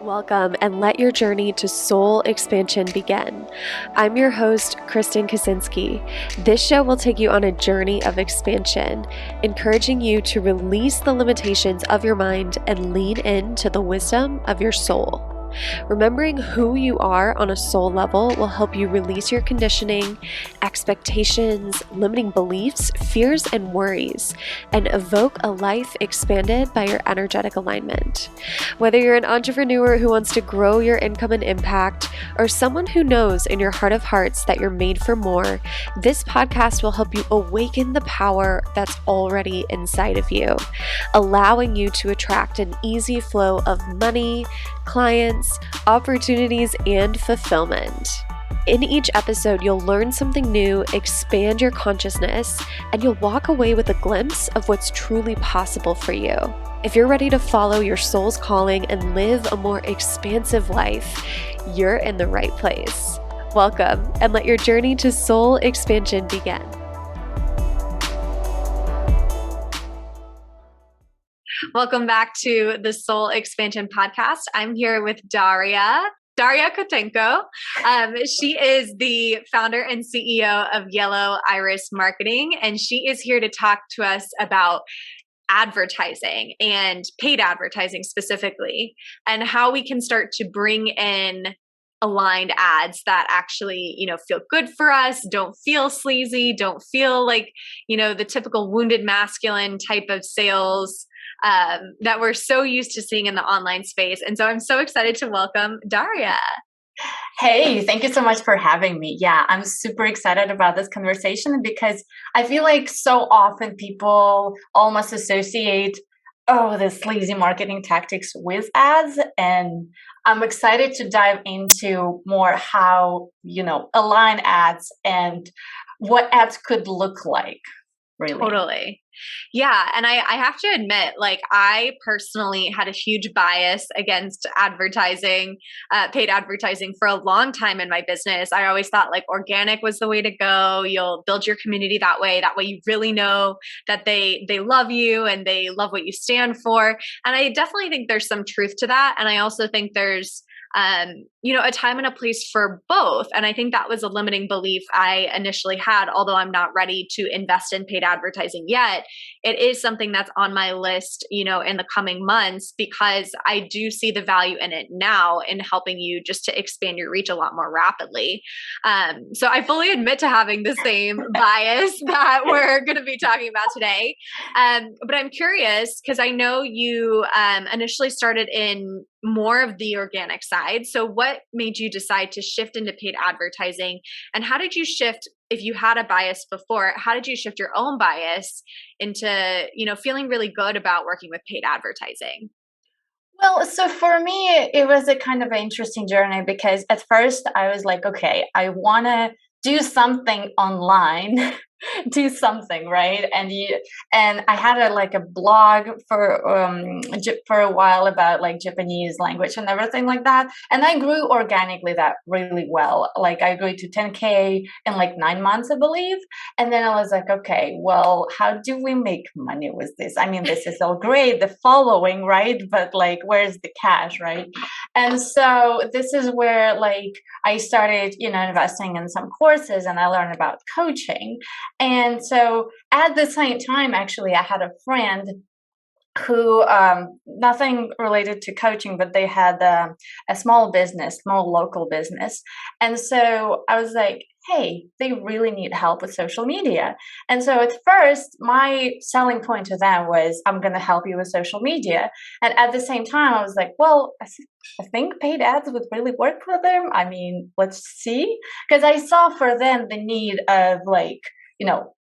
Welcome and let your journey to soul expansion begin. I'm your host, Kristen Kaczynski. This show will take you on a journey of expansion, encouraging you to release the limitations of your mind and lean into the wisdom of your soul. Remembering who you are on a soul level will help you release your conditioning, expectations, limiting beliefs, fears, and worries, and evoke a life expanded by your energetic alignment. Whether you're an entrepreneur who wants to grow your income and impact, or someone who knows in your heart of hearts that you're made for more, this podcast will help you awaken the power that's already inside of you, allowing you to attract an easy flow of money, clients, opportunities, and fulfillment. In each episode, you'll learn something new, expand your consciousness, and you'll walk away with a glimpse of what's truly possible for you. If you're ready to follow your soul's calling and live a more expansive life, you're in the right place. Welcome, and let your journey to soul expansion begin. Welcome back to the Soul Expansion Podcast. I'm here with Daria Tabaka. She is the founder and CEO of Yellow Iris Marketing, and she is here to talk to us about advertising and paid advertising specifically, and how we can start to bring in aligned ads that actually, feel good for us, don't feel sleazy, don't feel like, the typical wounded masculine type of sales that we're so used to seeing in the online space. And so I'm so excited to welcome Daria. Hey, thank you so much for having me. Yeah, I'm super excited about this conversation because I feel like so often people almost associate, the sleazy marketing tactics with ads. And I'm excited to dive into more how, align ads and what ads could look like. Really. Totally. Yeah. And I have to admit, I personally had a huge bias against advertising, paid advertising for a long time in my business. I always thought organic was the way to go. You'll build your community that way. That way you really know that they love you and they love what you stand for. And I definitely think there's some truth to that. And I also think there's a time and a place for both. And I think that was a limiting belief I initially had, although I'm not ready to invest in paid advertising yet. It is something that's on my list, in the coming months, because I do see the value in it now in helping you just to expand your reach a lot more rapidly. So I fully admit to having the same bias that we're going to be talking about today. But I'm curious because I know you initially started in more of the organic side. So what made you decide to shift into paid advertising, and how did you shift, if you had a bias before, how did you shift your own bias into, feeling really good about working with paid advertising? Well, so for me, it was a kind of an interesting journey because at first I was like, okay, I want to do something online, do something, right? And I had a blog for a while about Japanese language and everything like that. And I grew organically that really well. I grew to 10K in 9 months, I believe. And then I was like, okay, well, how do we make money with this? I mean, this is all great, the following, right? But where's the cash, right? And so this is where I started, investing in some courses, and I learned about coaching. And so at the same time, actually, I had a friend who, nothing related to coaching, but they had a small local business. And so I was like, hey, they really need help with social media. And so at first, my selling point to them was, I'm going to help you with social media. And at the same time, I was like, well, I think paid ads would really work for them. I mean, let's see. Because I saw for them the need of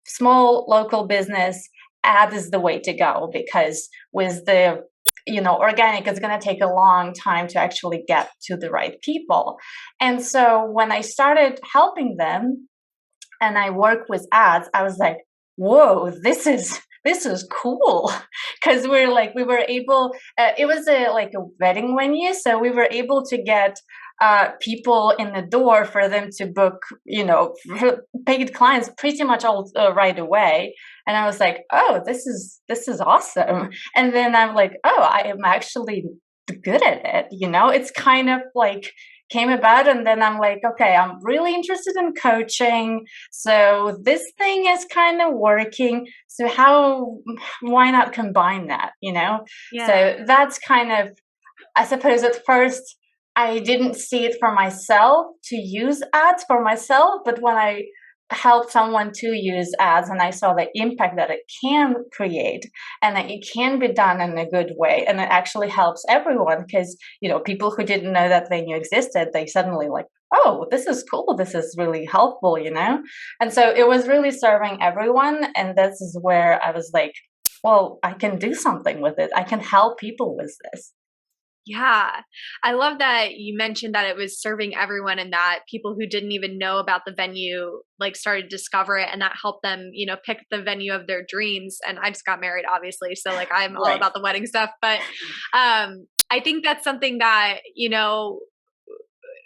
small local business. Ad is the way to go, because with the organic, it's going to take a long time to actually get to the right people. And so when I started helping them and I work with ads, I was like, whoa, this is cool. Because we were able, it was a wedding venue. So we were able to get people in the door for them to book, paid clients pretty much all right away. And I was like, oh, this is awesome. And then I'm like, oh, I am actually good at it. It's kind of like came about, and then I'm like, okay, I'm really interested in coaching, so this thing is kind of working, so why not combine that. Yeah. So that's kind of, I suppose at first I didn't see it for myself to use ads for myself, but when I helped someone to use ads and I saw the impact that it can create and that it can be done in a good way, and it actually helps everyone, because people who didn't know that venue existed, they suddenly like, oh, this is cool, this is really helpful. And so it was really serving everyone, and this is where I was like, well, I can do something with it, I can help people with this. Yeah. I love that you mentioned that it was serving everyone and that people who didn't even know about the venue like started to discover it, and that helped them, pick the venue of their dreams. And I just got married, obviously. So like I'm all Right. about the wedding stuff. But I think that's something that,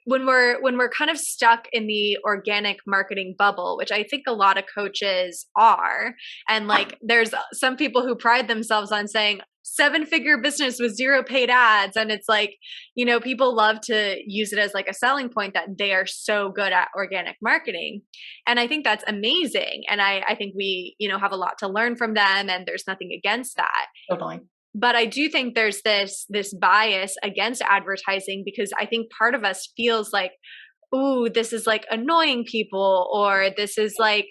when we're kind of stuck in the organic marketing bubble, which I think a lot of coaches are, and like there's some people who pride themselves on saying 7-figure business with 0 paid ads, and it's like, people love to use it as like a selling point that they are so good at organic marketing, and I think that's amazing, and I think we have a lot to learn from them, and there's nothing against that. Totally. But I do think there's this bias against advertising, because I think part of us feels like, ooh, this is like annoying people, or this is like,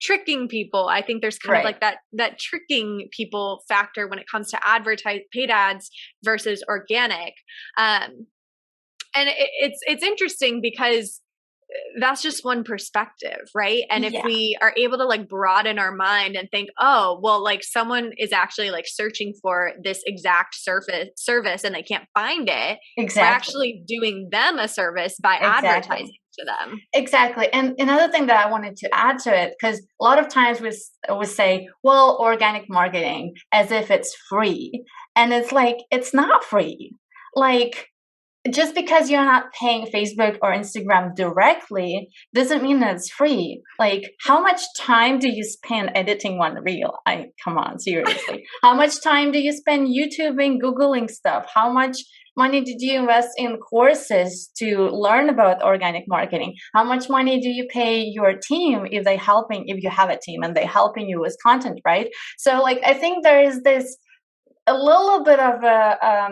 tricking people. I think there's kind of like that tricking people factor when it comes to paid ads versus organic. And it's interesting because that's just one perspective, right? And if Yeah. we are able to like broaden our mind and think, oh, well, like someone is actually like searching for this exact service and they can't find it, Exactly. we're actually doing them a service by advertising to them. Exactly. And another thing that I wanted to add to it, because a lot of times we say, well, organic marketing, as if it's free. And it's like, it's not free. Like, just because you're not paying Facebook or Instagram directly doesn't mean that it's free. Like, how much time do you spend editing one reel? Come on, seriously. How much time do you spend YouTubing, Googling stuff? How much money did you invest in courses to learn about organic marketing? How much money do you pay your team if you have a team and they're helping you with content, right? So like, I think there is this a little bit of a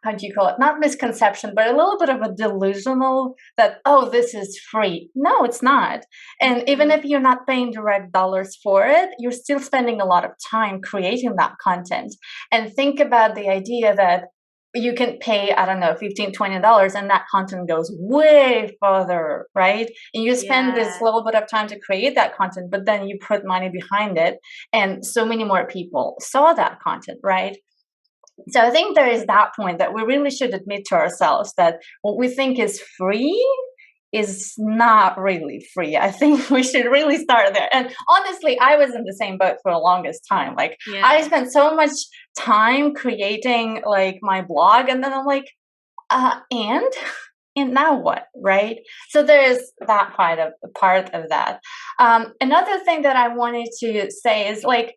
how do you call it? Not misconception, but a little bit of a delusional that, oh, this is free. No, it's not. And even if you're not paying direct dollars for it, you're still spending a lot of time creating that content. And think about the idea that you can pay, I don't know, $15, $20, and that content goes way further, right? And you spend this little bit of time to create that content, but then you put money behind it, and so many more people saw that content, right? So I think there is that point that we really should admit to ourselves that what we think is free is not really free. I think we should really start there. And honestly, I was in the same boat for the longest time. Like, I spent so much time creating like my blog, and then I'm like, and now what, right? So there's that part of that. Another thing that I wanted to say is like,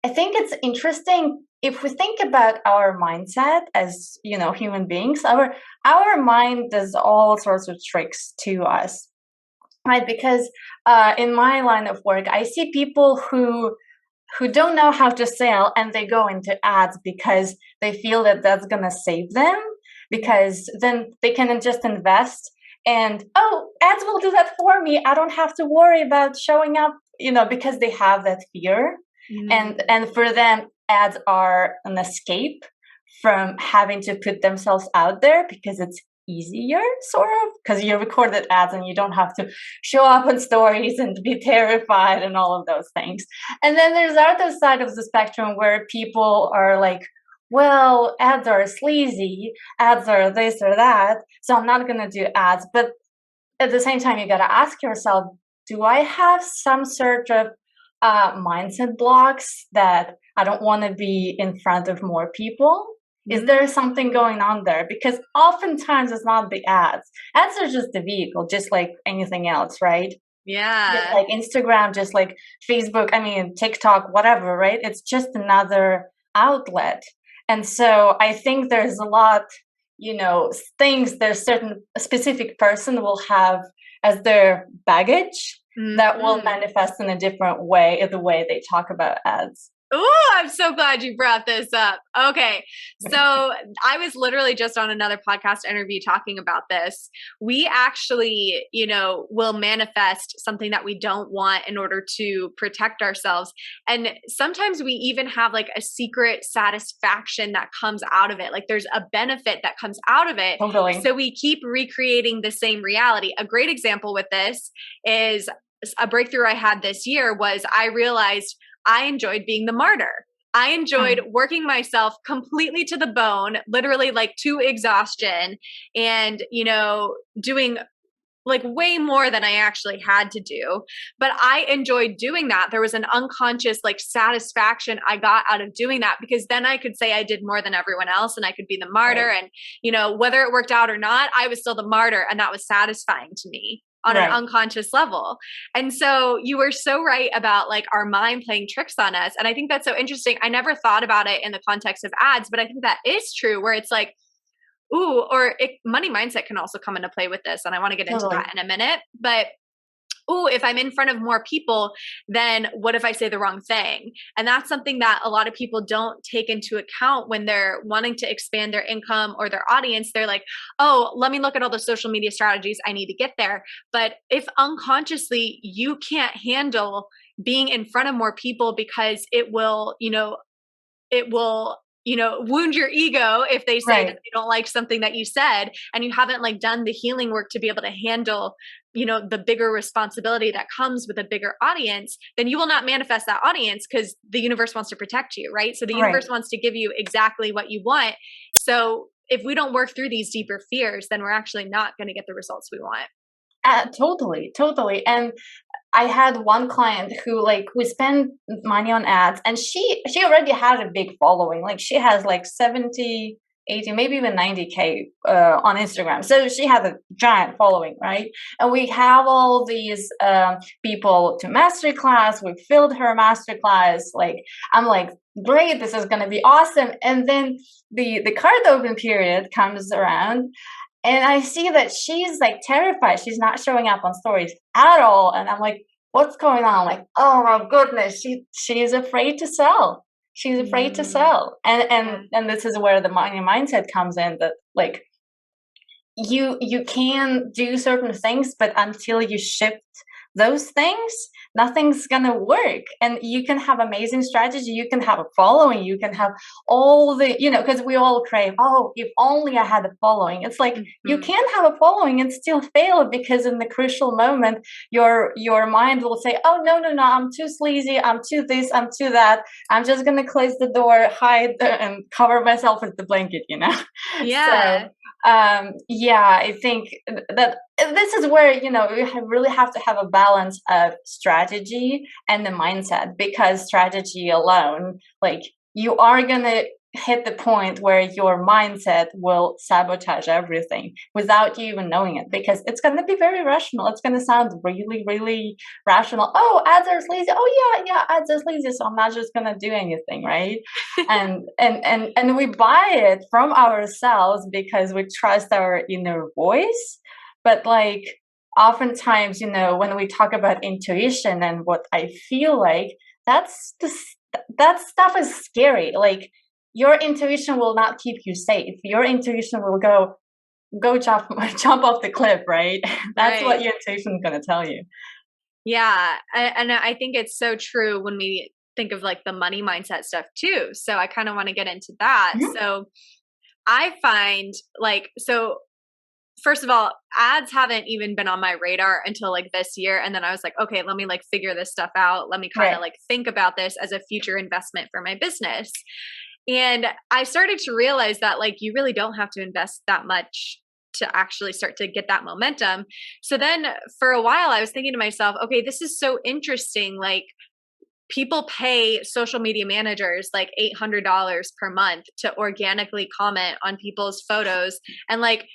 I think it's interesting if we think about our mindset as, human beings. Our mind does all sorts of tricks to us, right? Because in my line of work, I see people who don't know how to sell, and they go into ads because they feel that that's going to save them, because then they can just invest and, oh, ads will do that for me, I don't have to worry about showing up, because they have that fear. And for them, ads are an escape from having to put themselves out there, because it's easier, sort of, because you recorded ads and you don't have to show up on stories and be terrified and all of those things. And then there's the other side of the spectrum where people are like, well, ads are sleazy, ads are this or that, so I'm not going to do ads. But at the same time, you got to ask yourself, do I have some sort of mindset blocks that I don't want to be in front of more people? Is there something going on there? Because oftentimes it's not the ads. Ads are just the vehicle, just like anything else, right? Yeah. Just like Instagram, just like Facebook, TikTok, whatever, right? It's just another outlet. And so I think there's a lot, things there's certain specific person will have as their baggage that will manifest in a different way, the way they talk about ads. Oh, I'm so glad you brought this up. Okay. So I was literally just on another podcast interview talking about this. We actually, will manifest something that we don't want in order to protect ourselves. And sometimes we even have like a secret satisfaction that comes out of it. Like there's a benefit that comes out of it. Totally. So we keep recreating the same reality. A great example with this is a breakthrough I had this year was I realized I enjoyed being the martyr. I enjoyed working myself completely to the bone, literally like to exhaustion and, doing like way more than I actually had to do. But I enjoyed doing that. There was an unconscious like satisfaction I got out of doing that because then I could say I did more than everyone else and I could be the martyr. Right. And, whether it worked out or not, I was still the martyr and that was satisfying to me on an unconscious level. And so you were so right about like our mind playing tricks on us. And I think that's so interesting. I never thought about it in the context of ads, but I think that is true where it's like, ooh, or money mindset can also come into play with this. And I want to get into that in a minute, but ooh, if I'm in front of more people, then what if I say the wrong thing? And that's something that a lot of people don't take into account when they're wanting to expand their income or their audience. They're like, oh, let me look at all the social media strategies I need to get there. But if unconsciously you can't handle being in front of more people because it will, wound your ego if they say that they don't like something that you said and you haven't like done the healing work to be able to handle the bigger responsibility that comes with a bigger audience, then you will not manifest that audience because the universe wants to protect you, right? So the universe wants to give you exactly what you want. So if we don't work through these deeper fears, then we're actually not going to get the results we want. Totally. And I had one client who we spent money on ads and she already had a big following. Like she has like 70, 80, maybe even 90K on Instagram. So she has a giant following, right? And we have all these people to masterclass. We filled her masterclass. Like I'm like, great, this is going to be awesome. And then the card open period comes around. And I see that she's like terrified. She's not showing up on stories at all. And I'm like, what's going on? I'm like, oh my goodness, she's afraid to sell. She's afraid to sell. And this is where the money mindset comes in, that like you can do certain things, but until you shift those things, nothing's gonna work. And you can have amazing strategy, you can have a following, you can have all the, because we all crave, oh, if only I had a following. It's like you can have a following and still fail, because in the crucial moment your mind will say, oh no, I'm too sleazy, I'm too this, I'm too that, I'm just gonna close the door, hide and cover myself with the blanket. Yeah. So I think that this is where, you really have to have a balance of strategy and the mindset, because strategy alone, like you are going to hit the point where your mindset will sabotage everything without you even knowing it, because it's going to be very rational. It's going to sound really, really rational. Oh, ads are sleazy. Oh yeah, ads are sleazy. So I'm not just going to do anything, right? and we buy it from ourselves because we trust our inner voice. But like oftentimes, when we talk about intuition and what I feel like, that stuff is scary. Like your intuition will not keep you safe. Your intuition will go jump off the cliff, right? That's what your intuition is going to tell you. Yeah. And I think it's so true when we think of like the money mindset stuff too. So I kind of want to get into that. Mm-hmm. So I find first of all, ads haven't even been on my radar until like this year. And then I was like, okay, let me like figure this stuff out. Let me kind of like think about this as a future investment for my business. And I started to realize that like you really don't have to invest that much to actually start to get that momentum. So then for a while I was thinking to myself, okay, this is so interesting. Like people pay social media managers like $800 per month to organically comment on people's photos. And like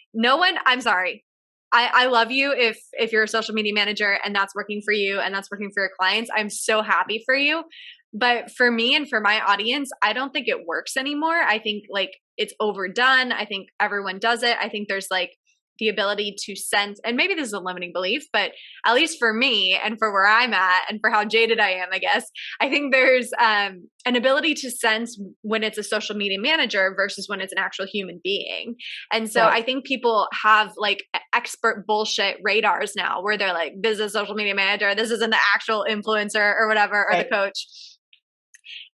I'm sorry. I love you if you're a social media manager and that's working for you and that's working for your clients. I'm so happy for you. But for me and for my audience, I don't think it works anymore. I think like it's overdone. I think everyone does it. I think there's like the ability to sense, and maybe this is a limiting belief, but at least for me and for where I'm at and for how jaded I am, I guess, I think there's an ability to sense when it's a social media manager versus when it's an actual human being. And so I think people have like expert bullshit radars now where they're like, this is a social media manager, this isn't the actual influencer or whatever, or the coach.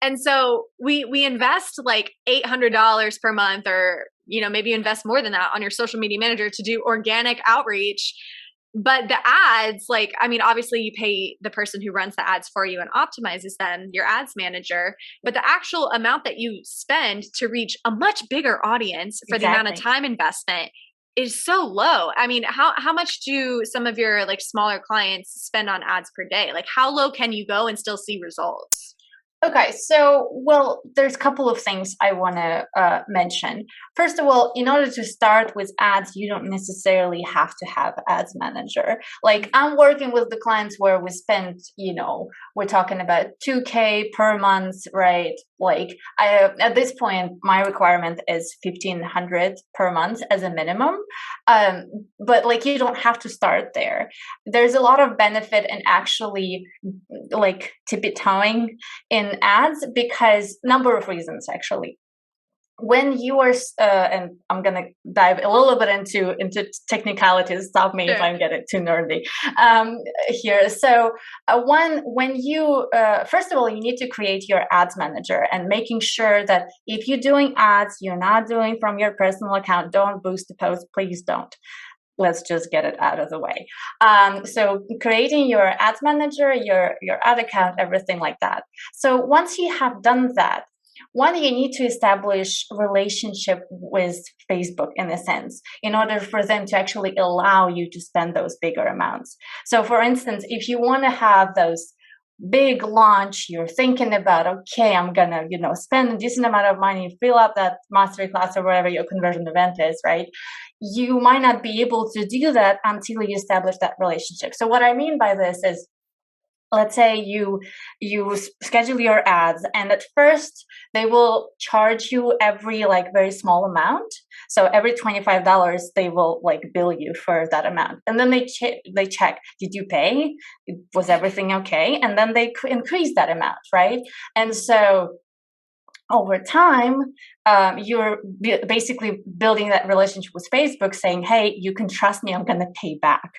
And so we invest like $800 per month, or maybe you invest more than that on your social media manager to do organic outreach. But the ads, like, I mean, obviously you pay the person who runs the ads for you and optimizes them, your ads manager, but the actual amount that you spend to reach a much bigger audience for the amount of time investment is so low. I mean, how much do some of your like smaller clients spend on ads per day? Like how low can you go and still see results? Okay, so, well, there's a couple of things I want to mention. First of all, in order to start with ads, you don't necessarily have to have ads manager. Like I'm working with the clients where we spend, we're talking about 2K per month, right? Like at this point, my requirement is 1,500 per month as a minimum. But like you don't have to start there. There's a lot of benefit in actually like tiptoeing in ads because number of reasons actually. When you are, and I'm gonna dive a little bit into technicalities. Stop me if I'm getting too nerdy here. So, when you first of all, you need to create your ads manager and making sure that if you're doing ads, you're not doing from your personal account. Don't boost the post, please don't. Let's just get it out of the way. So creating your ads manager, your ad account, everything like that. So once you have done that, one, you need to establish relationship with Facebook in a sense, in order for them to actually allow you to spend those bigger amounts. So for instance, if you want to have those big launch, you're thinking about, okay, I'm gonna, spend a decent amount of money, fill up that masterclass or whatever your conversion event is, right? You might not be able to do that until you establish that relationship. So what I mean by this is, let's say you schedule your ads and at first they will charge you every like very small amount. So every $25 they will like bill you for that amount. And then they check, did you pay? Was everything okay? And then they increase that amount, right? And so over time, you're basically building that relationship with Facebook saying, hey, you can trust me, I'm going to pay back.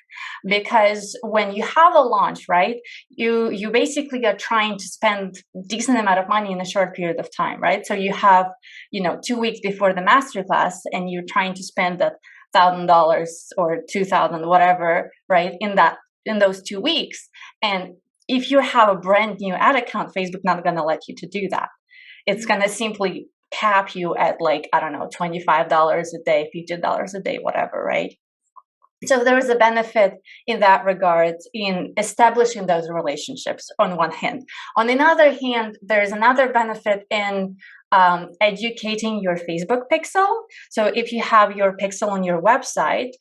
Because when you have a launch, right, you basically are trying to spend a decent amount of money in a short period of time, right? So you have, 2 weeks before the masterclass and you're trying to spend that $1,000 or $2,000, whatever, right, in those 2 weeks. And if you have a brand new ad account, Facebook not going to let you to do that. It's going to simply cap you at like, I don't know, $25 a day, $50 a day, whatever, right? So there is a benefit in that regard in establishing those relationships on one hand. On the other hand, there's another benefit in educating your Facebook pixel. So if you have your pixel on your website,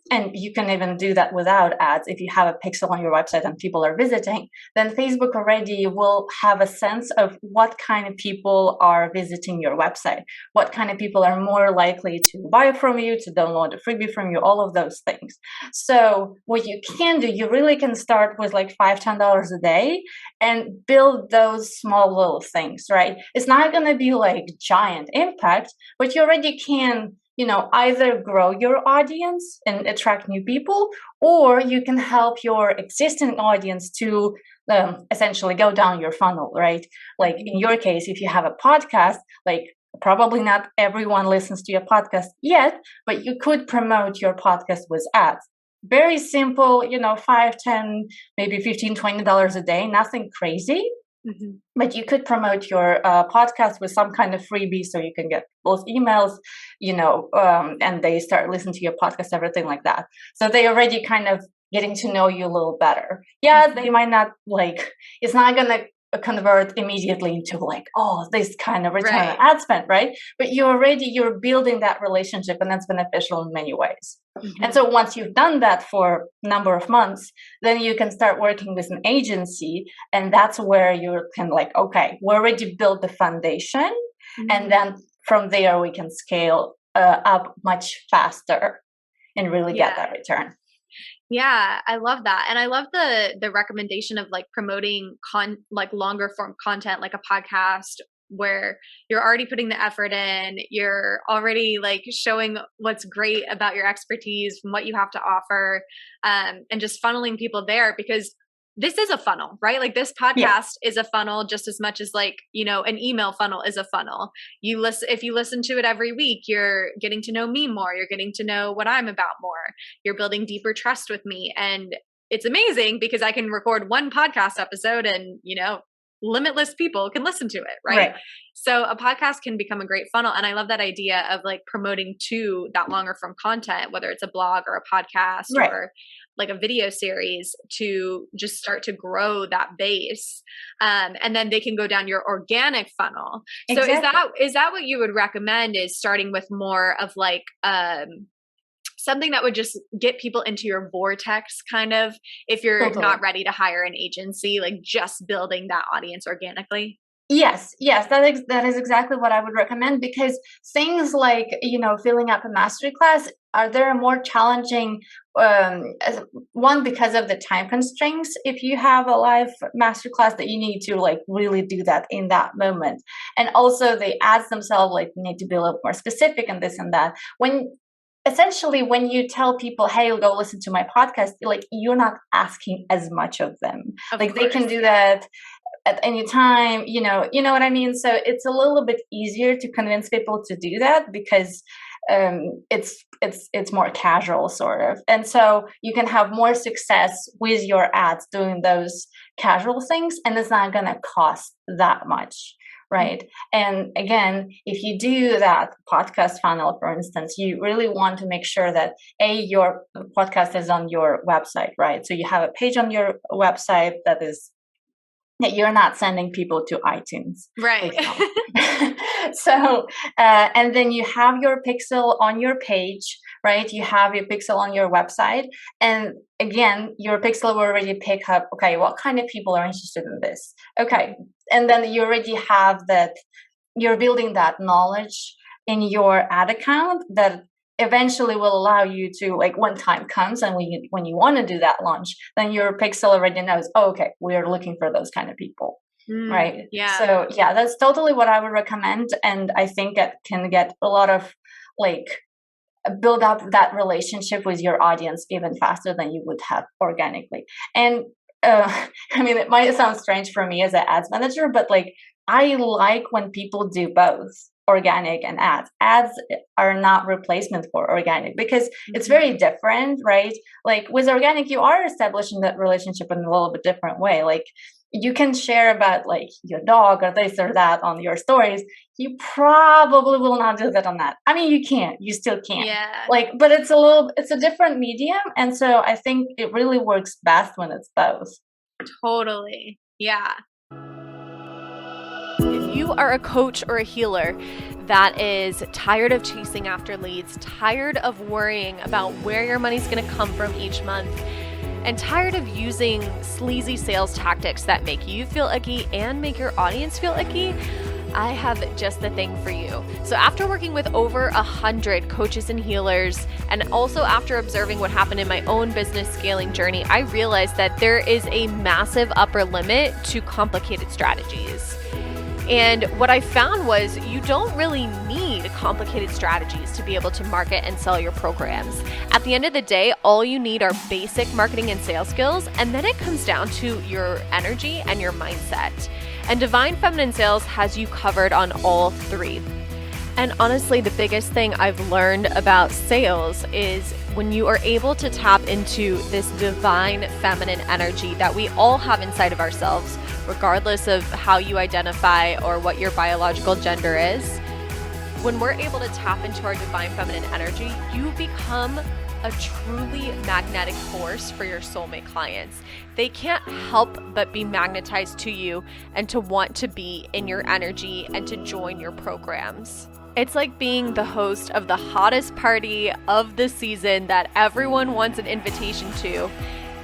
and you can even do that without ads. If you have a pixel on your website and people are visiting, then Facebook already will have a sense of what kind of people are visiting your website, what kind of people are more likely to buy from you, to download a freebie from you, all of those things. So what you can do, you really can start with like $5, $10 a day and build those small little things, right? It's not going to be like giant impact, but you already can either grow your audience and attract new people, or you can help your existing audience to essentially go down your funnel, right? Like in your case, if you have a podcast, like probably not everyone listens to your podcast yet, but you could promote your podcast with ads. Very simple, $5, $10, maybe $15, $20 a day, nothing crazy. Mm-hmm. But you could promote your podcast with some kind of freebie so you can get those emails, and they start listening to your podcast, everything like that. So they already kind of getting to know you a little better. Yeah, they might not it's not going to convert immediately into like, oh, this kind of return on Right. ad spend, right? But you're building that relationship, and that's beneficial in many ways. And so once you've done that for a number of months, then you can start working with an agency, and that's where you can like, okay, we already built the foundation, and then from there we can scale up much faster and really get that return. Yeah, I love that. And I love the recommendation of like promoting like longer form content like a podcast where you're already putting the effort in, you're already like showing what's great about your expertise and what you have to offer, and just funneling people there, because this is a funnel, right? Like this podcast is a funnel just as much as like, you know, an email funnel is a funnel. If you listen to it every week, you're getting to know me more. You're getting to know what I'm about more. You're building deeper trust with me. And it's amazing because I can record one podcast episode and, you know, limitless people can listen to it, right? So a podcast can become a great funnel. And I love that idea of like promoting to that longer form content, whether it's a blog or a podcast or like a video series, to just start to grow that base. And then they can go down your organic funnel. So is that what you would recommend, is starting with more of like, something that would just get people into your vortex kind of, if you're not ready to hire an agency, like just building that audience organically? Yes, that is exactly what I would recommend, because things like, you know, filling up a masterclass they're more challenging. One, because of the time constraints. If you have a live masterclass, that you need to like really do that in that moment, and also the ads themselves like need to be a little more specific and this and that. Essentially, when you tell people, hey, go listen to my podcast, like you're not asking as much of them. They can do that at any time, you know what I mean? So it's a little bit easier to convince people to do that, because it's more casual sort of. And so you can have more success with your ads doing those casual things, and it's not going to cost that much. Right. And again, if you do that podcast funnel, for instance, you really want to make sure that your podcast is on your website, right? So you have a page on your website that you're not sending people to iTunes. Right. So, and then you have your pixel on your page, right? You have your pixel on your website. And again, your pixel will already pick up, okay, what kind of people are interested in this? Okay. And then you already have that, you're building that knowledge in your ad account that eventually will allow you to, like, when time comes and when you want to do that launch, then your pixel already knows, oh, okay, we're looking for those kind of people. Right. Yeah. So yeah, that's totally what I would recommend. And I think it can get a lot of build up that relationship with your audience even faster than you would have organically. And I mean, it might sound strange for me as an ads manager, but I like when people do both organic and ads. Ads are not replacement for organic, because it's very different, right? Like with organic, you are establishing that relationship in a little bit different way. Like you can share about your dog or this or that on your stories. You probably will not do that on that. I mean, you still can. Yeah. But it's a different medium. And so I think it really works best when it's both. Totally. Yeah. If you are a coach or a healer that is tired of chasing after leads, tired of worrying about where your money's going to come from each month, and tired of using sleazy sales tactics that make you feel icky and make your audience feel icky, I have just the thing for you. So after working with over 100 coaches and healers, and also after observing what happened in my own business scaling journey, I realized that there is a massive upper limit to complicated strategies. And what I found was you don't really need complicated strategies to be able to market and sell your programs. At the end of the day, all you need are basic marketing and sales skills, and then it comes down to your energy and your mindset. And Divine Feminine Sales has you covered on all three. And honestly, the biggest thing I've learned about sales is when you are able to tap into this divine feminine energy that we all have inside of ourselves, regardless of how you identify or what your biological gender is. When we're able to tap into our divine feminine energy, you become a truly magnetic force for your soulmate clients. They can't help but be magnetized to you and to want to be in your energy and to join your programs. It's like being the host of the hottest party of the season that everyone wants an invitation to,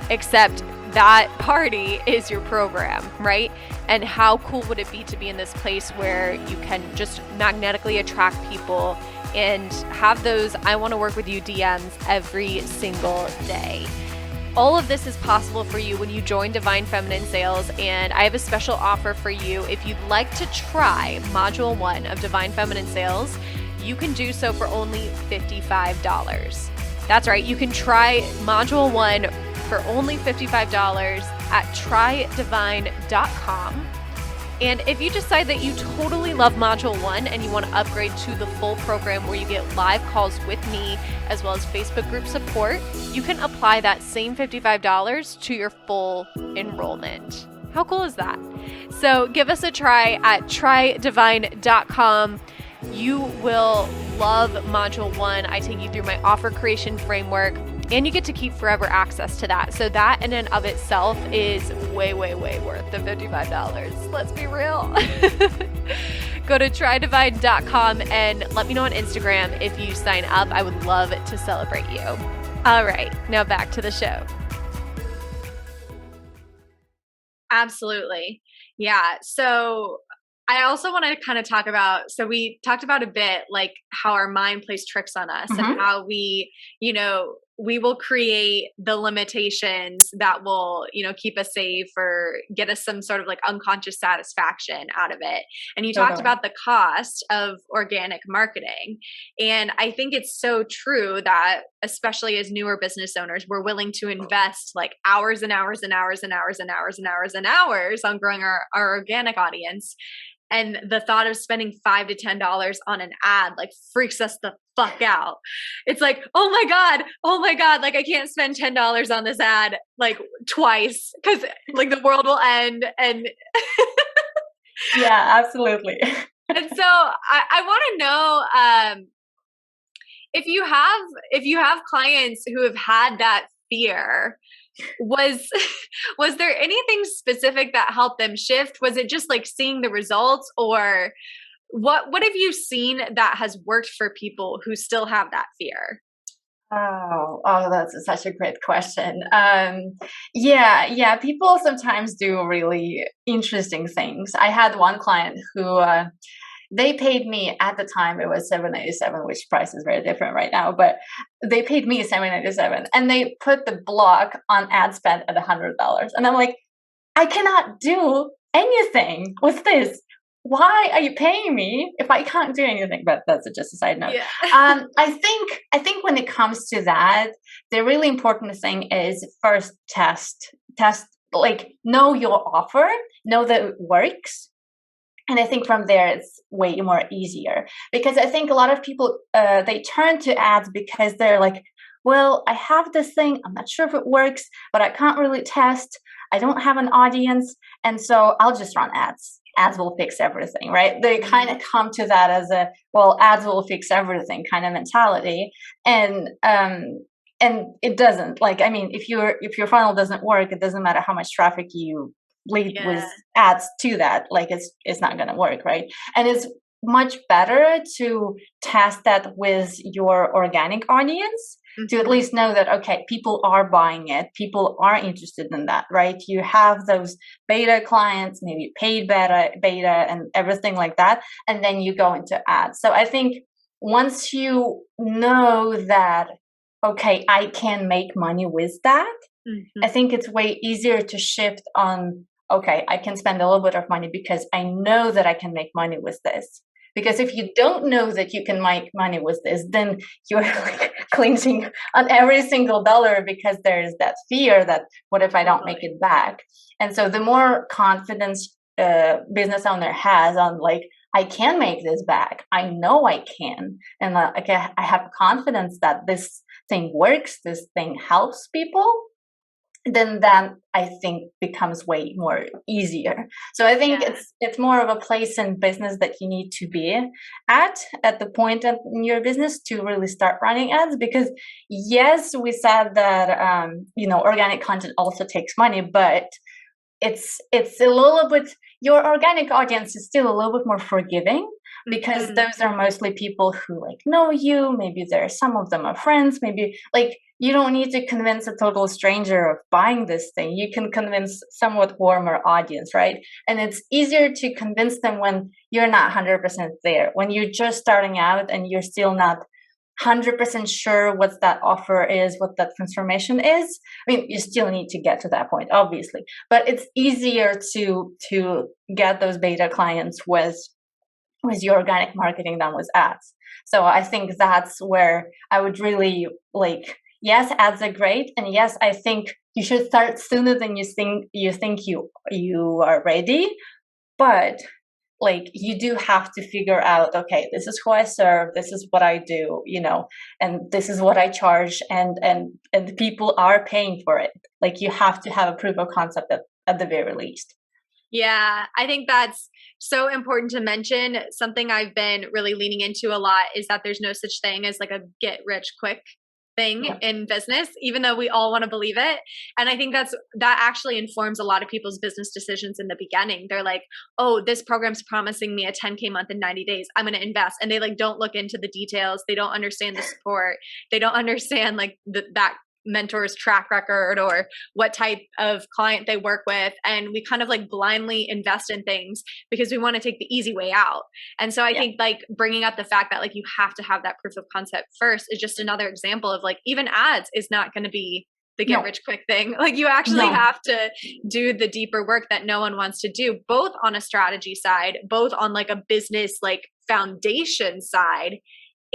except that party is your program, right? And how cool would it be to be in this place where you can just magnetically attract people and have those I want to work with you DMs every single day. All of this is possible for you when you join Divine Feminine Sales, and I have a special offer for you. If you'd like to try Module 1 of Divine Feminine Sales, you can do so for only $55. That's right, you can try Module 1 for only $55 at trydivine.com. And if you decide that you totally love Module 1 and you want to upgrade to the full program where you get live calls with me as well as Facebook group support, you can apply that same $55 to your full enrollment. How cool is that? So give us a try at trydivine.com. You will love Module 1. I take you through my offer creation framework, and you get to keep forever access to that. So that in and of itself is way, way, way worth the $55. Let's be real. Go to trydivine.com and let me know on Instagram if you sign up. I would love to celebrate you. All right, now back to the show. Absolutely. Yeah. So I also want to kind of talk about, so we talked about a bit like how our mind plays tricks on us and how we, we will create the limitations that will, keep us safe or get us some sort of like unconscious satisfaction out of it. And you talked about the cost of organic marketing. And I think it's so true that especially as newer business owners, we're willing to invest like hours and hours and hours and hours and hours and hours and hours on growing our organic audience. And the thought of spending $5 to $10 on an ad like freaks us the fuck out. It's like, oh my God, like I can't spend $10 on this ad like twice because like the world will end. And yeah, absolutely. And so I want to know if you have clients who have had that fear, was there anything specific that helped them shift? Was it just like seeing the results, or what have you seen that has worked for people who still have that fear? Oh, that's such a great question. Yeah, people sometimes do really interesting things. I had one client who they paid me at the time, it was $7.97, which price is very different right now, but they paid me $7.97 and they put the block on ad spend at $100. And I'm like, I cannot do anything with this. Why are you paying me if I can't do anything? But that's just a side note. Yeah. I think when it comes to that, the really important thing is first test, like know your offer, know that it works. And I think from there, it's way more easier because I think a lot of people, they turn to ads because they're like, well, I have this thing. I'm not sure if it works, but I can't really test. I don't have an audience. And so I'll just run ads. Ads will fix everything, right? They kind of come to that as a, well, ads will fix everything kind of mentality. And it doesn't. Like, I mean, if your funnel doesn't work, it doesn't matter how much traffic you lead with ads to that, like it's not going to work, right? And it's much better to test that with your organic audience to at least know that, okay, people are buying it, people are interested in that, right? You have those beta clients, maybe paid beta and everything like that, and then you go into ads. So I think once you know that, okay, I can make money with that, I think it's way easier to shift on, okay, I can spend a little bit of money because I know that I can make money with this. Because if you don't know that you can make money with this, then you're like clinching on every single dollar because there's that fear that what if I don't make it back? And so the more confidence business owner has on like, I can make this back. I know I can. And I have confidence that this thing works, this thing helps people. then that I think becomes way more easier. So I think it's more of a place in business that you need to be at the point in your business to really start running ads. Because yes, we said that organic content also takes money, but it's a little bit, your organic audience is still a little bit more forgiving, because those are mostly people who like know you. Maybe some of them are friends. Maybe like you don't need to convince a total stranger of buying this thing. You can convince somewhat warmer audience, right? And it's easier to convince them when you're not 100% there, when you're just starting out and you're still not 100% sure what that offer is, what that transformation is. I mean, you still need to get to that point, obviously, but it's easier to get those beta clients with your organic marketing than with ads. So I think that's where I would really like, yes, ads are great. And yes, I think you should start sooner than you think you are ready. But like, you do have to figure out, okay, this is who I serve, this is what I do, and this is what I charge, and people are paying for it. Like, you have to have a proof of concept at the very least. Yeah, I think that's so important to mention. Something I've been really leaning into a lot is that there's no such thing as like a get rich quick thing in business, even though we all want to believe it. And I think that actually informs a lot of people's business decisions in the beginning. They're like, oh, this program's promising me a 10K month in 90 days. I'm going to invest. And they like don't look into the details. They don't understand the support. They don't understand like that mentor's track record or what type of client they work with. And we kind of like blindly invest in things because we want to take the easy way out. And so I think like bringing up the fact that like you have to have that proof of concept first is just another example of like, even ads is not going to be the get rich quick thing. Like, you actually have to do the deeper work that no one wants to do, both on a strategy side, both on like a business like foundation side,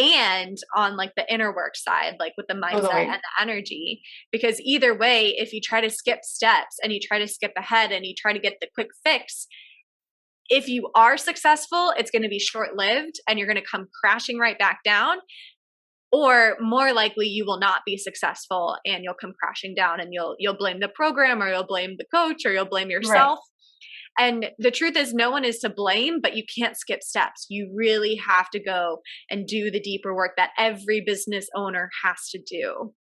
and on like the inner work side, like with the mindset and the energy. Because either way, if you try to skip steps and you try to skip ahead and you try to get the quick fix, if you are successful, it's going to be short-lived and you're going to come crashing right back down. Or more likely, you will not be successful and you'll come crashing down, and you'll blame the program, or you'll blame the coach, or you'll blame yourself. And the truth is, no one is to blame, but you can't skip steps. You really have to go and do the deeper work that every business owner has to do.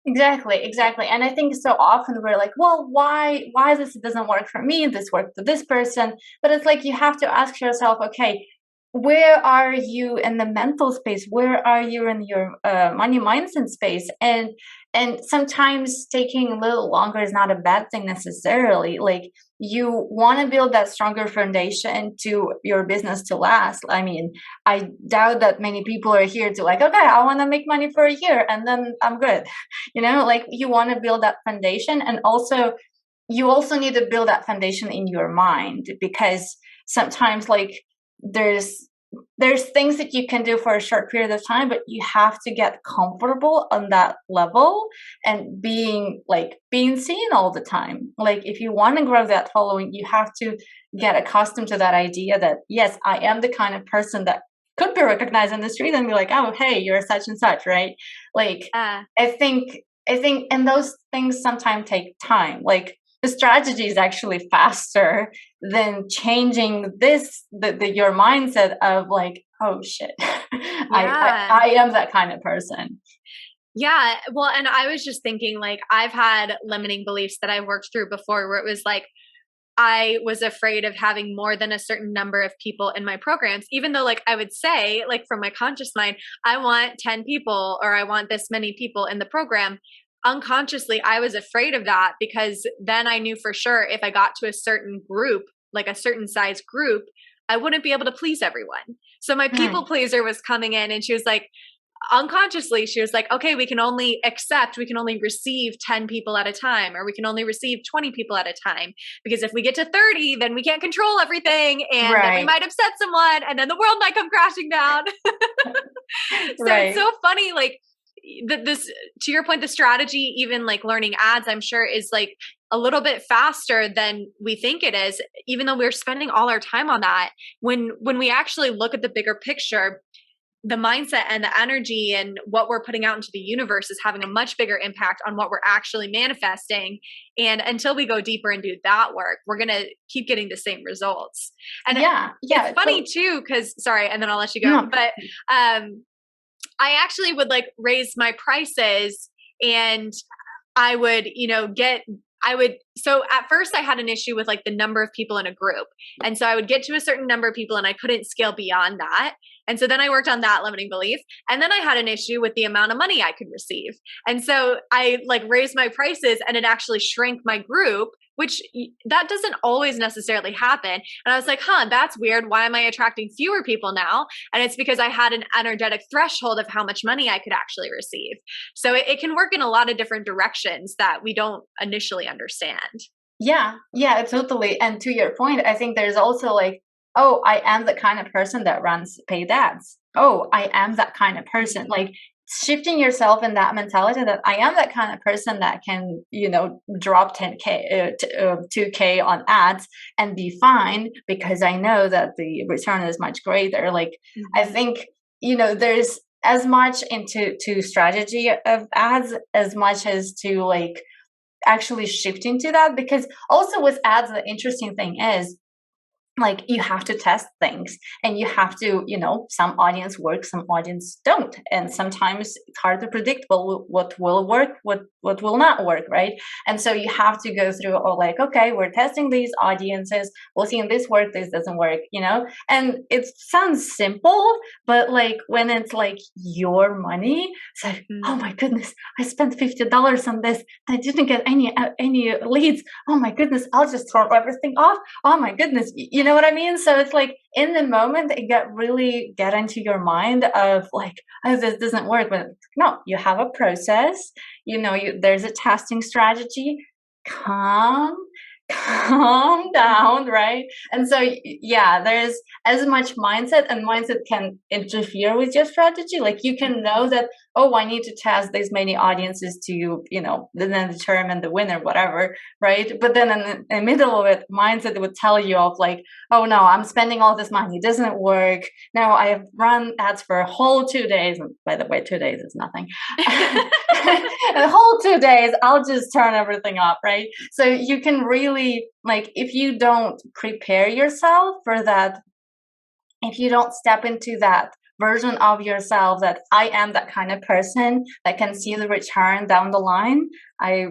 Exactly. And I think so often we're like, well, why this doesn't work for me? This worked for this person. But it's like, you have to ask yourself, okay, where are you in the mental space? Where are you in your money mindset space? And sometimes taking a little longer is not a bad thing necessarily. Like, you want to build that stronger foundation to your business to last. I mean, I doubt that many people are here to like, okay, I want to make money for a year and then I'm good. Like, you want to build that foundation. And also, you also need to build that foundation in your mind, because sometimes like there's things that you can do for a short period of time, but you have to get comfortable on that level and being seen all the time. Like, if you want to grow that following, you have to get accustomed to that idea that, yes, I am the kind of person that could be recognized in the street and be like, oh, hey, you're such and such, right? Like, I think, and those things sometimes take time. Like, the strategy is actually faster than changing your mindset of like, oh shit, I am that kind of person. Yeah. Well, and I was just thinking, like, I've had limiting beliefs that I worked through before, where it was like, I was afraid of having more than a certain number of people in my programs, even though like I would say, like, from my conscious mind, I want 10 people, or I want this many people in the program. Unconsciously, I was afraid of that, because then I knew for sure if I got to a certain group, like a certain size group, I wouldn't be able to please everyone. So my people pleaser was coming in, and she was like, unconsciously, she was like, okay, we can only receive 10 people at a time, or we can only receive 20 people at a time. Because if we get to 30, then we can't control everything, and then we might upset someone, and then the world might come crashing down. So it's so funny, like, this, to your point, the strategy, even like learning ads, I'm sure is like a little bit faster than we think it is, even though we're spending all our time on that. When we actually look at the bigger picture, the mindset and the energy and what we're putting out into the universe is having a much bigger impact on what we're actually manifesting. And until we go deeper and do that work, we're going to keep getting the same results. And it's funny too, because sorry, and then I'll let you go. But I actually would like raise my prices, and I would, so at first I had an issue with like the number of people in a group. And so I would get to a certain number of people and I couldn't scale beyond that. And so then I worked on that limiting belief. And then I had an issue with the amount of money I could receive. And so I like raised my prices and it actually shrank my group, which that doesn't always necessarily happen. And I was like, that's weird. Why am I attracting fewer people now? And it's because I had an energetic threshold of how much money I could actually receive. So it can work in a lot of different directions that we don't initially understand. Yeah, totally. And to your point, I think there's also like, oh, I am the kind of person that runs paid ads. Oh, I am that kind of person. Like shifting yourself in that mentality that I am that kind of person that can, drop 10K, 2K on ads and be fine because I know that the return is much greater. Like, I think, there's as much into strategy of ads as much as to like actually shifting to that, because also with ads, the interesting thing is like you have to test things and you have to, some audience work, some audience don't. And sometimes it's hard to predict what will work, what will not work, right? And so you have to go through like, okay, we're testing these audiences. We'll see if this works, this doesn't work, And it sounds simple, but like when it's like your money, it's like, oh my goodness, I spent $50 on this. I didn't get any leads. Oh my goodness, I'll just turn everything off. Oh my goodness, you know what I mean? So it's like in the moment, it get into your mind of like, oh, this doesn't work. But no, you have a process. There's a testing strategy. Calm down, right? And so, there's as much mindset, and mindset can interfere with your strategy. Like you can know that, oh, I need to test this many audiences to, then determine the winner, whatever, right? But then in the middle of it, mindset would tell you of like, oh no, I'm spending all this money, it doesn't work. Now I have run ads for a whole 2 days. And by the way, 2 days is nothing. A whole 2 days, I'll just turn everything off, right? So you can really, like, if you don't prepare yourself for that, if you don't step into that version of yourself that I am that kind of person that can see the return down the line, I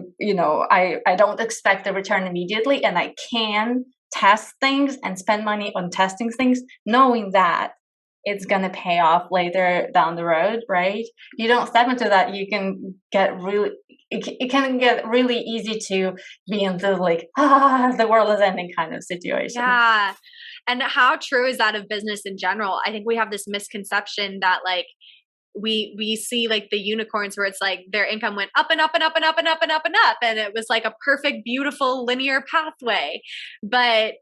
don't expect the return immediately, and I can test things and spend money on testing things, knowing that it's going to pay off later down the road, right? You don't step into that, you can get really, it can get really easy to be into like, the world is ending kind of situation. Yeah. And how true is that of business in general? I think we have this misconception that like, we see like the unicorns where it's like their income went up and up and up and up and up and up and up. And it was like a perfect, beautiful linear pathway. But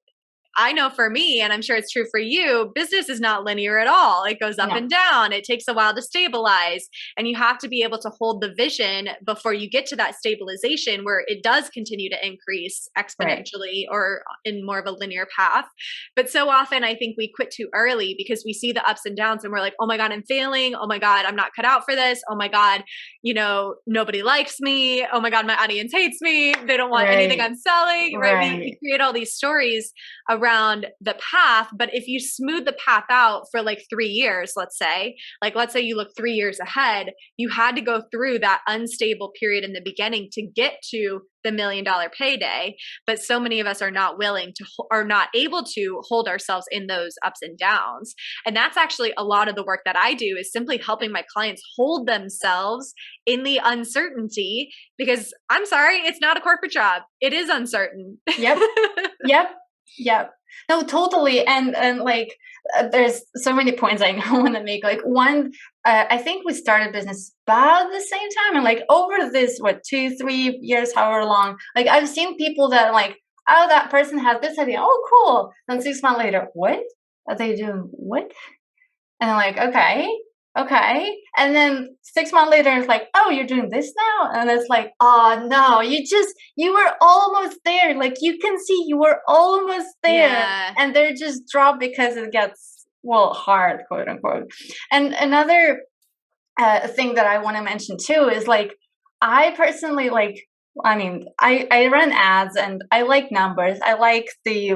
I know for me, and I'm sure it's true for you, business is not linear at all. It goes up and down. It takes a while to stabilize. And you have to be able to hold the vision before you get to that stabilization where it does continue to increase exponentially or in more of a linear path. But so often I think we quit too early because we see the ups and downs and we're like, oh my God, I'm failing. Oh my God, I'm not cut out for this. Oh my God, nobody likes me. Oh my God, my audience hates me. They don't want anything I'm selling. Right? We create all these stories around the path. But if you smooth the path out for like 3 years, let's say you look 3 years ahead, you had to go through that unstable period in the beginning to get to the $1 million payday. But so many of us are not willing to, or not able to hold ourselves in those ups and downs. And that's actually a lot of the work that I do, is simply helping my clients hold themselves in the uncertainty, because I'm sorry, it's not a corporate job. It is uncertain. Yep. No, totally. And like, there's so many points I want to make. Like one, I think we started business about the same time, and like over this, 2-3 years, however long, like I've seen people that like, oh, that person has this idea. Oh, cool. And 6 months later, what are they doing? What? And I'm like, okay. And then 6 months later, it's like, oh, you're doing this now? And it's like, oh no, you were almost there. Like you can see you were almost there. Yeah. And they're just dropped because it gets well, hard, quote unquote. And another thing that I want to mention too is like, I personally like, I mean, I run ads and I like numbers. I like the,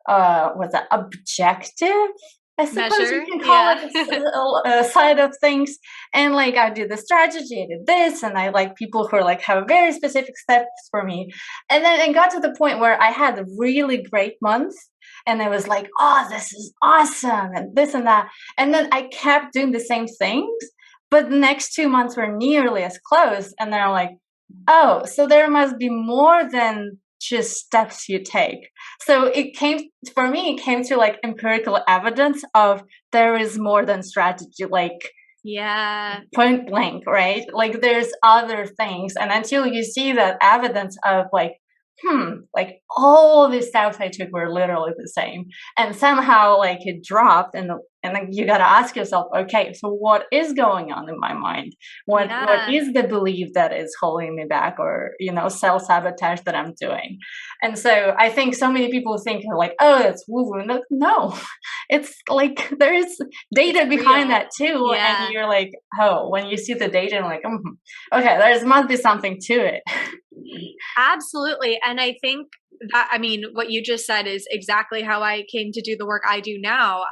what's that, objective, I suppose you Measure. can call Yeah. it, a side of things. And like, I do the strategy, I did this, and I like people who are like have very specific steps for me. And then it got to the point where I had a really great month. And I was like, oh, this is awesome, and this and that. And then I kept doing the same things, but the next 2 months were nearly as close. And then I'm like, oh, so there must be more than just steps you take. So for me, it came to like empirical evidence of there is more than strategy, like Yeah. point blank, right? Like there's other things. And until you see that evidence of like all the steps I took were literally the same, and somehow like it dropped, and then you got to ask yourself, okay, so what is going on in my mind? What Yeah. is the belief that is holding me back, or self-sabotage that I'm doing? And so I think so many people think like, oh, it's woo-woo. No, it's like there's data behind Real. that too. And Yeah. you're like, oh, when you see the data, and like, okay, there must be something to it. Absolutely. And I think that, I mean, what you just said is exactly how I came to do the work I do now.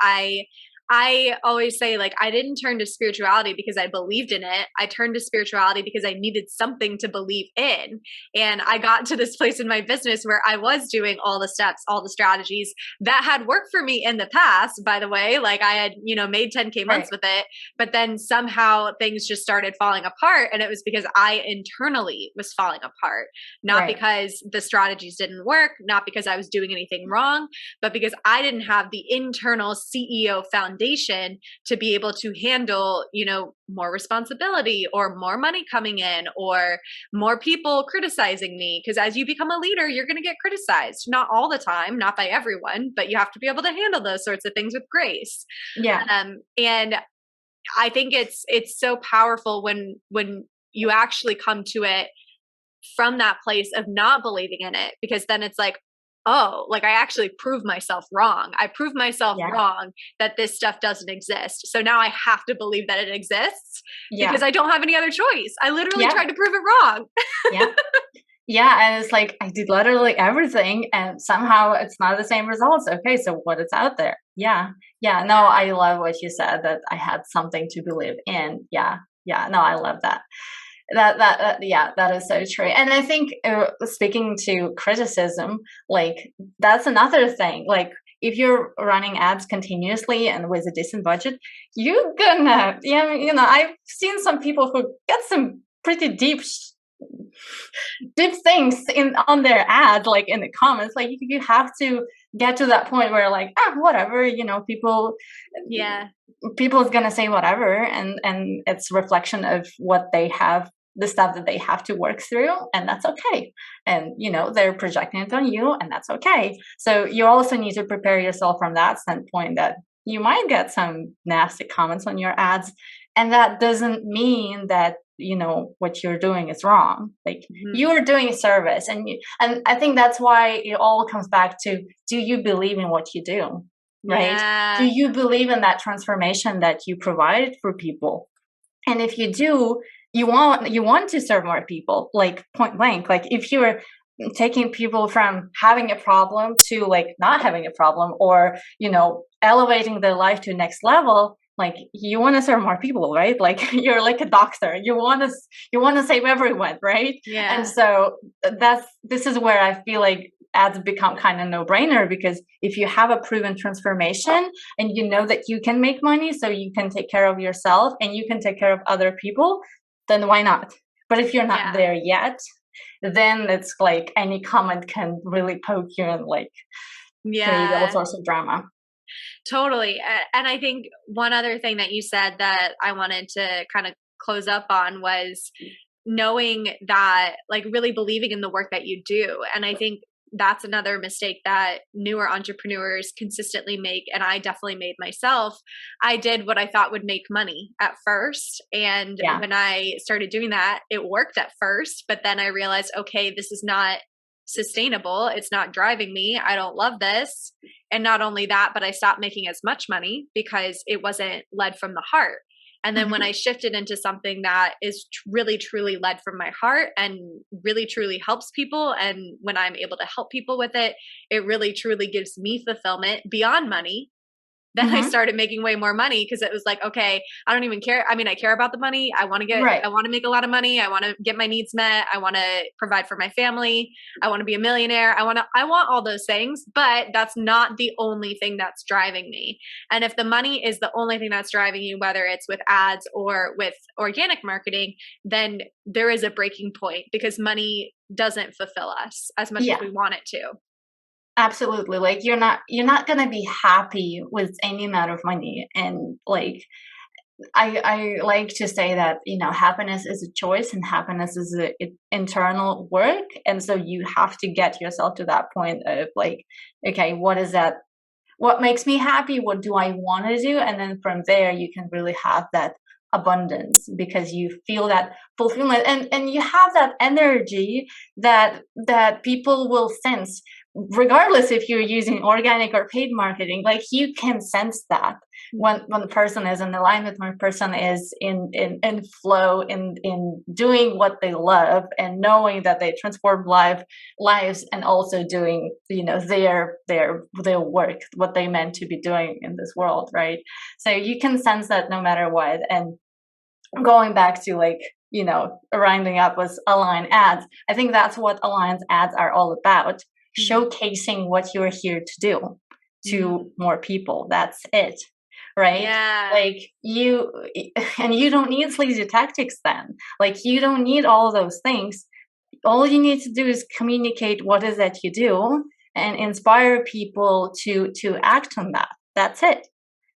I always say, like, I didn't turn to spirituality because I believed in it. I turned to spirituality because I needed something to believe in. And I got to this place in my business where I was doing all the steps, all the strategies that had worked for me in the past, by the way. Like, I had, made 10K months with it, but then somehow things just started falling apart. And it was because I internally was falling apart, not because the strategies didn't work, not because I was doing anything wrong, but because I didn't have the internal CEO foundation to be able to handle, more responsibility or more money coming in or more people criticizing me. Because as you become a leader, you're going to get criticized, not all the time, not by everyone, but you have to be able to handle those sorts of things with grace. Yeah. And I think it's so powerful when you actually come to it from that place of not believing in it, because then it's like, oh, like I actually proved myself wrong. I proved myself wrong that this stuff doesn't exist. So now I have to believe that it exists because I don't have any other choice. I literally tried to prove it wrong. Yeah. And it's like, I did literally everything and somehow it's not the same results. Okay. So what is out there? Yeah. No, I love what you said, that I had something to believe in. Yeah. No, I love that. That is so true. And I think speaking to criticism, like that's another thing. Like if you're running ads continuously and with a decent budget, you're gonna, I've seen some people who get some pretty deep things on their ad, like in the comments. Like you have to get to that point where like, whatever, people's gonna say whatever, and it's reflection of what they have, the stuff that they have to work through, and that's okay. And they're projecting it on you, and that's okay. So you also need to prepare yourself from that standpoint, that you might get some nasty comments on your ads, and that doesn't mean that what you're doing is wrong. Like you're doing a service, and I think that's why it all comes back to, do you believe in what you do? Right? Do you believe in that transformation that you provide for people? And if you do, you want to serve more people, like point blank. Like if you're taking people from having a problem to like not having a problem, or elevating their life to next level, like you want to serve more people, right? Like you're like a doctor, you want to save everyone, right? And so this is where I feel like ads become kind of no-brainer, because if you have a proven transformation and you know that you can make money, so you can take care of yourself and you can take care of other people, then why not? But if you're not there yet, then it's like any comment can really poke you and like create all sorts of drama. Totally. And I think one other thing that you said that I wanted to kind of close up on was knowing that, like, really believing in the work that you do. And I think that's another mistake that newer entrepreneurs consistently make. And I definitely made myself. I did what I thought would make money at first. And when I started doing that, it worked at first. But then I realized, okay, this is not sustainable. It's not driving me. I don't love this. And not only that, but I stopped making as much money because it wasn't led from the heart. And then when I shifted into something that is really, truly led from my heart and really, truly helps people, and when I'm able to help people with it, it really, truly gives me fulfillment beyond money. Then I started making way more money because it was like, okay, I don't even care. I mean, I care about the money. I want to I want to make a lot of money. I want to get my needs met. I want to provide for my family. I want to be a millionaire. I want all those things, but that's not the only thing that's driving me. And if the money is the only thing that's driving you, whether it's with ads or with organic marketing, then there is a breaking point because money doesn't fulfill us as much as we want it to. Absolutely. Like you're not going to be happy with any amount of money. And like, I like to say that, happiness is a choice and happiness is an internal work. And so you have to get yourself to that point of like, okay, what is that? What makes me happy? What do I want to do? And then from there, you can really have that abundance because you feel that fulfillment and you have that energy that people will sense regardless if you're using organic or paid marketing. Like you can sense that when the person is in alignment, when a person is in flow, in doing what they love and knowing that they transform lives and also doing their work, what they meant to be doing in this world, right? So you can sense that no matter what. And going back to like rounding up with Align Ads, I think that's what Align Ads are all about. Showcasing what you're here to do to more people. That's it, right? Yeah. Like you don't need sleazy tactics then. Like you don't need all of those things. All you need to do is communicate what is that you do and inspire people to act on that. That's it.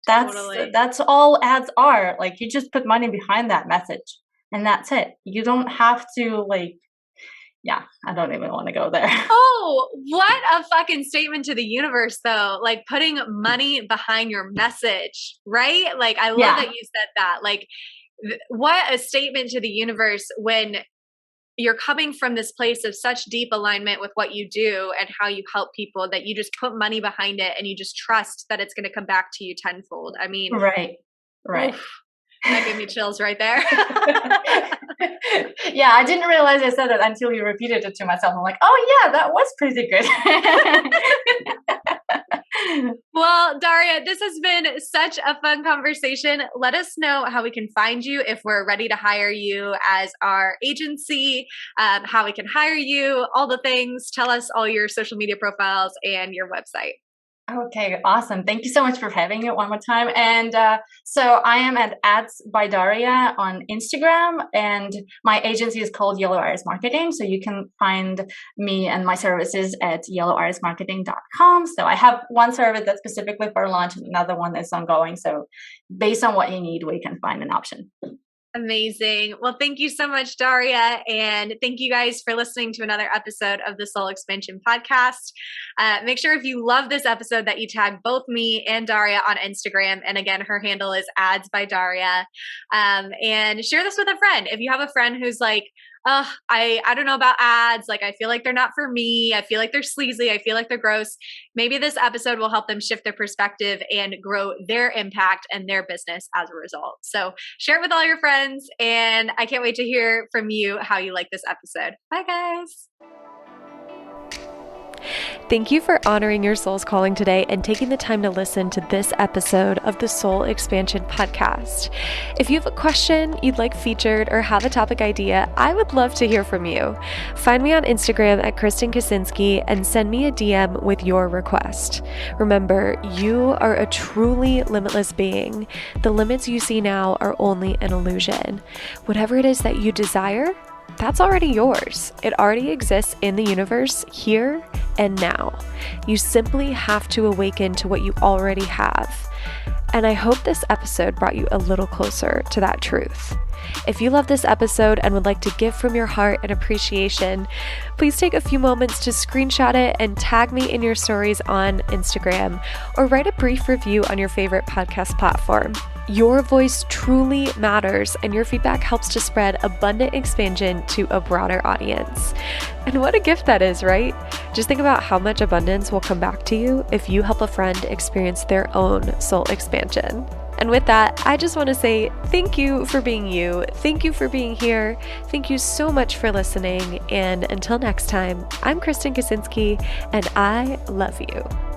That's all ads are. Like you just put money behind that message and that's it. You don't have to I don't even want to go there. Oh, what a fucking statement to the universe though. Like putting money behind your message, right? Like I love that you said that. Like what a statement to the universe when you're coming from this place of such deep alignment with what you do and how you help people that you just put money behind it and you just trust that it's going to come back to you tenfold. I mean, right. Oof, that gave me chills right there. Yeah, I didn't realize I said it until you repeated it to myself. I'm like, oh yeah, that was pretty good. Well, Daria, this has been such a fun conversation. Let us know how we can find you if we're ready to hire you as our agency, how we can hire you, all the things. Tell us all your social media profiles and your website. Okay, awesome. Thank you so much for having me one more time. And so I am at Ads by Daria on Instagram, and my agency is called Yellow Iris Marketing. So you can find me and my services at yellowirismarketing.com. So I have one service that's specifically for launch and another one that's ongoing. So based on what you need, we can find an option. Amazing. Well, thank you so much, Daria. And thank you guys for listening to another episode of the Soul Expansion Podcast. Make sure if you love this episode that you tag both me and Daria on Instagram. And again, her handle is Ads by Daria. And share this with a friend. If you have a friend who's like, I don't know about ads. Like, I feel like they're not for me. I feel like they're sleazy. I feel like they're gross. Maybe this episode will help them shift their perspective and grow their impact and their business as a result. So share it with all your friends. And I can't wait to hear from you how you like this episode. Bye, guys. Thank you for honoring your soul's calling today and taking the time to listen to this episode of the Soul Expansion Podcast. If you have a question you'd like featured or have a topic idea, I would love to hear from you. Find me on Instagram at Kristen Kaczynski and send me a DM with your request. Remember, you are a truly limitless being. The limits you see now are only an illusion. Whatever it is that you desire, that's already yours. It already exists in the universe here and now. You simply have to awaken to what you already have. And I hope this episode brought you a little closer to that truth. If you love this episode and would like to give from your heart and appreciation, please take a few moments to screenshot it and tag me in your stories on Instagram, or write a brief review on your favorite podcast platform. Your voice truly matters, and your feedback helps to spread abundant expansion to a broader audience. And what a gift that is, right? Just think about how much abundance will come back to you if you help a friend experience their own soul expansion. And with that, I just want to say thank you for being you. Thank you for being here. Thank you so much for listening. And until next time, I'm Kristen Kaczynski, and I love you.